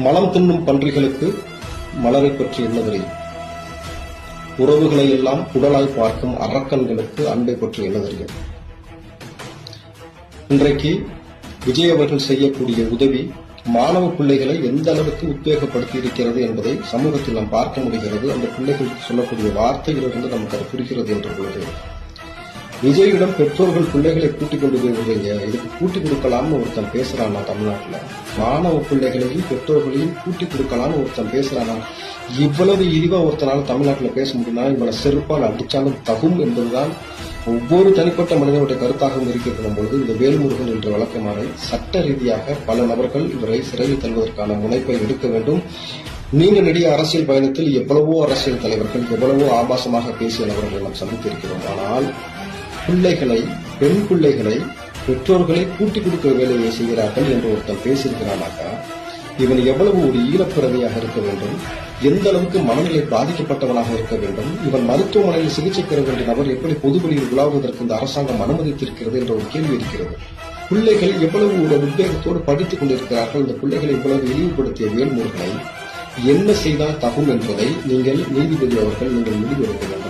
மலம் தின்னும் பன்றிகளுக்கு மலரை பற்றி என்ன தெரியும்? உறவுகளை எல்லாம் உடலாய் பார்க்கும் அரக்கன்களுக்கு அன்பை பற்றி என்ன தெரியும்? இன்றைக்கு விஜய் அவர்கள் செய்யக்கூடிய உதவி மாணவ பிள்ளைகளை எந்த அளவுக்கு உத்வேகப்படுத்தி இருக்கிறது என்பதை சமூகத்தில் நாம் பார்க்க முடிகிறது. அந்த பிள்ளைகளுக்கு சொல்லக்கூடிய வார்த்தைகளிலிருந்து நமக்கு அது புரிகிறது என்ற பொழுது, விஜயிடம் பெற்றோர்கள் பிள்ளைகளை கூட்டிக் கொண்டு போய் விடுறீங்க, இதுக்கு கூட்டி கொடுக்கலாம்னு ஒருத்தன் பேசுறானா? தமிழ்நாட்டில் மாணவ பிள்ளைகளையும் பெற்றோர்களையும் கூட்டி கொடுக்கலாம்னு ஒருத்தன் பேசுறானா? இவ்வளவு இழிவா ஒருத்தனால தமிழ்நாட்டில் பேச முடியும்னா இவனை செருப்பால் அடிச்சாலும் தகும் என்பதுதான் ஒவ்வொரு தனிப்பட்ட மனிதனுடைய கருத்தாகவும் இருக்கிறது பொழுது, இந்த வேல்முருகன் என்ற வழக்கமான சட்ட ரீதியாக பல நபர்கள் இவரை சிறையில் தள்ளுவதற்கான முனைப்பை எடுக்க வேண்டும். நீண்ட நெடிய அரசியல் பயணத்தில் எவ்வளவோ அரசியல் தலைவர்கள் எவ்வளவோ ஆபாசமாக பேசிய நபர்கள் நாம் சந்தித்திருக்கிறோம். ஆனால் பிள்ளைகளை, பெண் பிள்ளைகளை பெற்றோர்களை கூட்டிக் கொடுக்கிற வேலையை செய்கிறார்கள் என்று ஒருத்தன் பேசியிருக்கிறானாக்கா இவன் எவ்வளவு ஒரு ஈழப்பிறவியாக இருக்க வேண்டும், எந்த அளவுக்கு மனநிலை பாதிக்கப்பட்டவனாக இருக்க வேண்டும், இவன் மருத்துவமனையில் சிகிச்சை பெற வேண்டிய நபர் எப்படி பொதுவெளியில் உலாவுவதற்கு இந்த அரசாங்கம் அனுமதித்திருக்கிறது என்ற ஒரு கேள்வி இருக்கிறது. பிள்ளைகள் எவ்வளவு ஒரு உத்வேகத்தோடு படித்துக் கொண்டிருக்கிறார்கள். இந்த பிள்ளைகளை இவ்வளவு இழிவுபடுத்திய வேல்முருகனை என்ன செய்தால் தகும் என்பதை நீங்கள் நீதிபதி அவர்கள் நீங்கள் முடிவெடுக்க வேண்டும்.